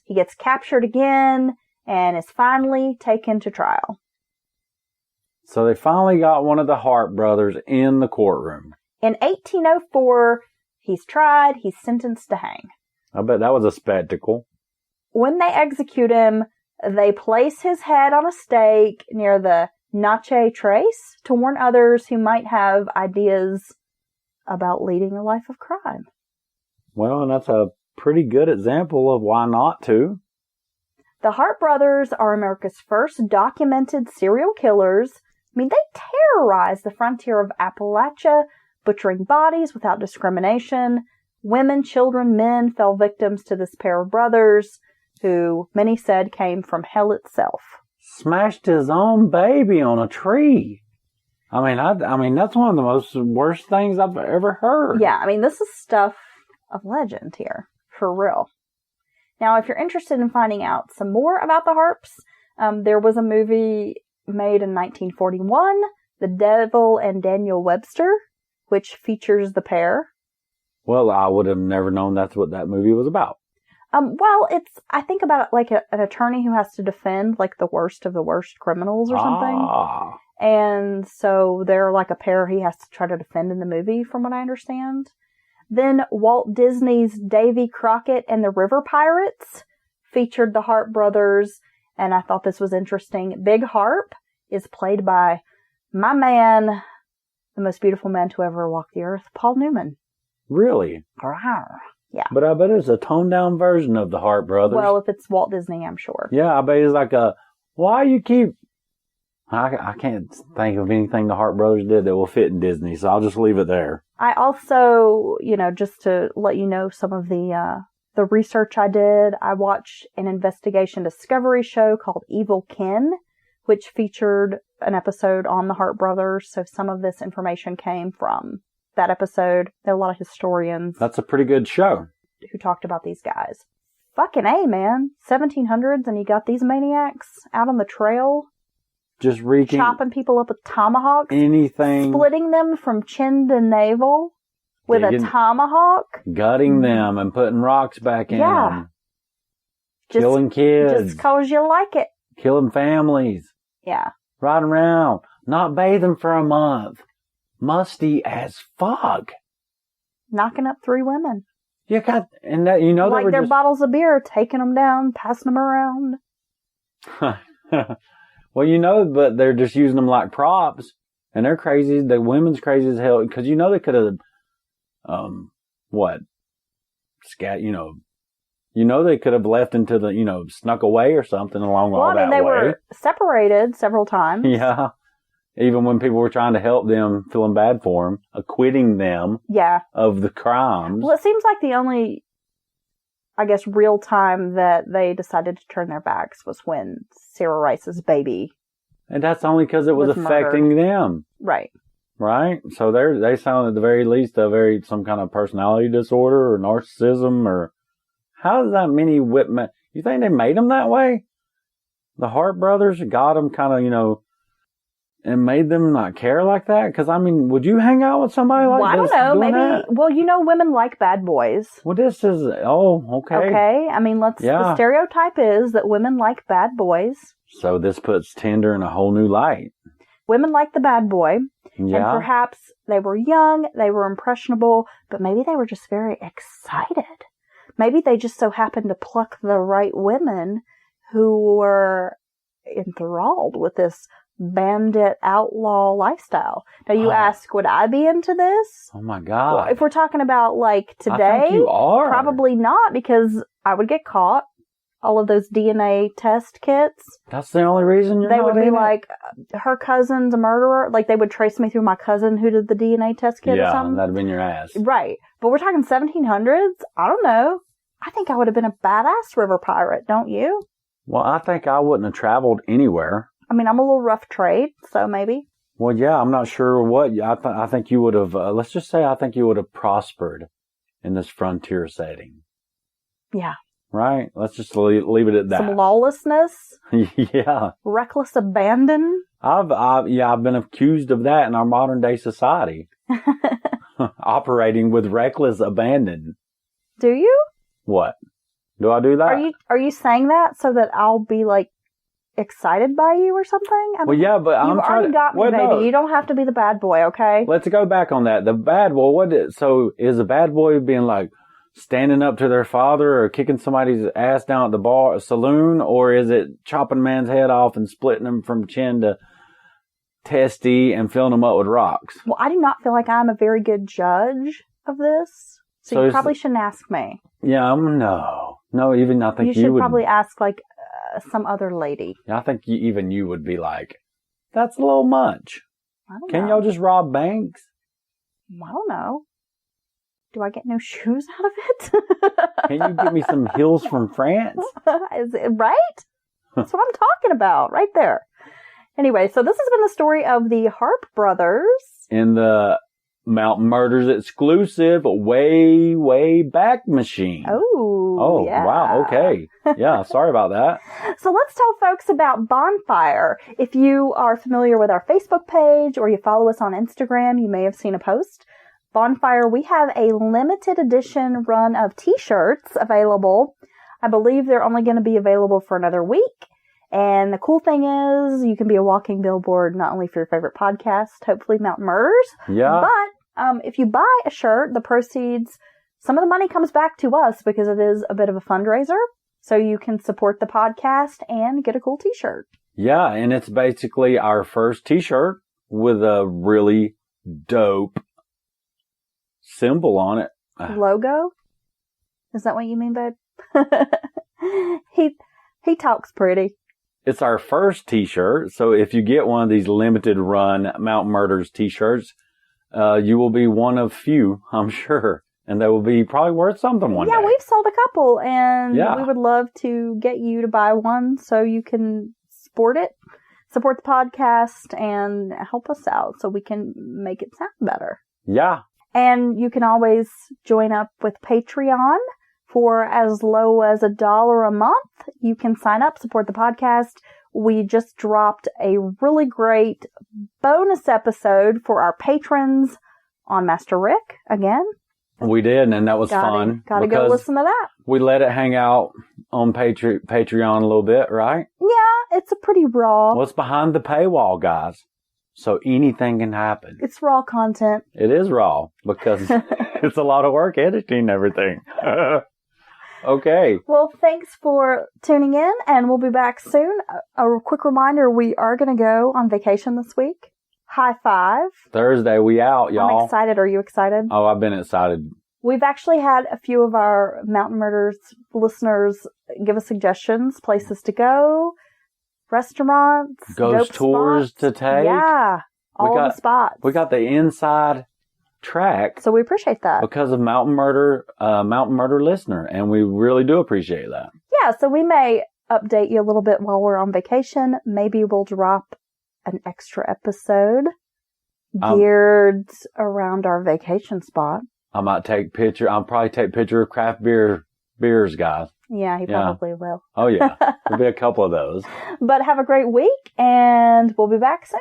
He gets captured again and is finally taken to trial. So they finally got one of the Harpe brothers in the courtroom. In 1804, he's tried, he's sentenced to hang. I bet that was a spectacle. When they execute him, they place his head on a stake near the Natchez Trace to warn others who might have ideas about leading a life of crime. Well, and that's a pretty good example of why not to. The Harpe brothers are America's first documented serial killers. I mean, they terrorized the frontier of Appalachia, butchering bodies without discrimination. Women, children, men fell victims to this pair of brothers, who many said came from hell itself. Smashed his own baby on a tree. I mean, that's one of the most worst things I've ever heard. Yeah, I mean, this is stuff of legend here, for real. Now, if you're interested in finding out some more about the Harpes, there was a movie made in 1941, The Devil and Daniel Webster, which features the pair. Well, I would have never known that's what that movie was about. Well, I think about it like an attorney who has to defend like the worst of the worst criminals or something. And so they're like a pair he has to try to defend in the movie, from what I understand. Then Walt Disney's Davy Crockett and the River Pirates featured the Harpe brothers, and I thought this was interesting. Big Harpe is played by my man, the most beautiful man to ever walk the earth, Paul Newman. Really? Yeah. But I bet it's a toned-down version of the Harpe brothers. Well, if it's Walt Disney, I'm sure. Yeah, I bet it's like why you keep... I can't think of anything the Harpe brothers did that will fit in Disney, so I'll just leave it there. I also, just to let you know some of the research I did, I watched an investigation discovery show called Evil Ken, which featured an episode on the Harpe brothers, so some of this information came from that episode. There are a lot of historians. That's a pretty good show. Who talked about these guys. Fucking A, man. 1700s, and you got these maniacs out on the trail. Just wreaking... chopping people up with tomahawks. Anything. Splitting them from chin to navel with a tomahawk. Gutting them and putting rocks back in them. Killing kids. Just cause you like it. Killing families. Yeah. Riding around. Not bathing for a month. Musty as fuck. Knocking up 3 women. You got, and that, like their bottles of beer, taking them down, passing them around. Well, but they're just using them like props, and they're crazy. The women's crazy as hell, because they could have, they could have left into the, snuck away or something along all that way. They were separated several times. Yeah. Even when people were trying to help them, feeling bad for them, acquitting them of the crimes. Well, it seems like the only, I guess, real time that they decided to turn their backs was when Sarah Rice's baby. And that's only because it was affecting them. Right. Right? So they sound at the very least some kind of personality disorder or narcissism or... How does that many whipmen... You think they made them that way? The Harpe brothers got them kind of, and made them not care like that? Because, would you hang out with somebody like this? I don't know. Maybe. That? Well, women like bad boys. Well, this is... Oh, okay. Okay. The stereotype is that women like bad boys. So this puts Tinder in a whole new light. Women like the bad boy. Yeah. And perhaps they were young, they were impressionable, but maybe they were just very excited. Maybe they just so happened to pluck the right women who were enthralled with this bandit outlaw lifestyle. Now you ask, would I be into this? Oh my God. Well, if we're talking about like today, I think you are. Probably not, because I would get caught. All of those DNA test kits. That's the only reason you're not in it? They would be like, her cousin's a murderer. Like, they would trace me through my cousin who did the DNA test kit or something. Yeah, that'd have been your ass. Right. But we're talking 1700s? I don't know. I think I would have been a badass river pirate, don't you? Well, I think I wouldn't have traveled anywhere. I'm a little rough trade, so maybe. Well, yeah, I'm not sure what. I think you would have, let's just say I think you would have prospered in this frontier setting. Yeah. Right? Let's just leave it at that. Some lawlessness. Yeah. Reckless abandon. I've been accused of that in our modern day society. Operating with reckless abandon. Do you? What? Do I do that? Are you saying that so that I'll be like excited by you or something? I mean, well, yeah, but you've already got me, baby. No. You don't have to be the bad boy, okay? Let's go back on that. The bad boy, so is the bad boy being like standing up to their father or kicking somebody's ass down at the bar, saloon, or is it chopping a man's head off and splitting him from chin to testy and filling him up with rocks? Well, I do not feel like I'm a very good judge of this, so you probably shouldn't ask me. Yeah, no, even I think you should probably ask like some other lady. I think even you would be like, that's a little much. Can y'all just rob banks? I don't know. Do I get no shoes out of it? Can you give me some heels from France? Is it right? That's what I'm talking about, right there. Anyway, so this has been the story of the Harpe Brothers. In the Mountain Murders exclusive way, way back machine. Oh, yeah. Wow, okay. Yeah, sorry about that. So let's tell folks about Bonfire. If you are familiar with our Facebook page or you follow us on Instagram, you may have seen a post. Bonfire, we have a limited edition run of t-shirts available. I believe they're only going to be available for another week. And the cool thing is you can be a walking billboard not only for your favorite podcast, hopefully Mountain Murders, but if you buy a shirt, the proceeds, some of the money comes back to us because it is a bit of a fundraiser. So you can support the podcast and get a cool t-shirt. Yeah, and it's basically our first t-shirt with a really dope symbol on it. Logo? Is that what you mean, babe? He talks pretty. It's our first t-shirt, so if you get one of these limited run Mountain Murders t-shirts, you will be one of few, I'm sure. And they will be probably worth something one day. Yeah, we've sold a couple, and we would love to get you to buy one so you can support it, support the podcast, and help us out so we can make it sound better. Yeah. And you can always join up with Patreon. For as low as $1 a month, you can sign up, support the podcast. We just dropped a really great bonus episode for our patrons on Master Rick again. We did, and that was fun. Gotta go listen to that. We let it hang out on Patreon a little bit, right? Yeah, it's a pretty raw. Well, it's behind the paywall, guys. So anything can happen. It's raw content. It is raw because it's a lot of work editing everything. Okay. Well, thanks for tuning in, and we'll be back soon. A quick reminder, we are going to go on vacation this week. High five. Thursday, we out, y'all. I'm excited. Are you excited? Oh, I've been excited. We've actually had a few of our Mountain Murders listeners give us suggestions, places to go, restaurants, ghost tours spots. to take. Yeah, all the spots. We got the inside track. So we appreciate that. Because of Mountain Murder listener, and we really do appreciate that. Yeah, so we may update you a little bit while we're on vacation. Maybe we'll drop an extra episode geared around our vacation spot. I'll probably take picture of craft beers, guys. Yeah, he probably will. Oh yeah. There'll be a couple of those. But have a great week, and we'll be back soon.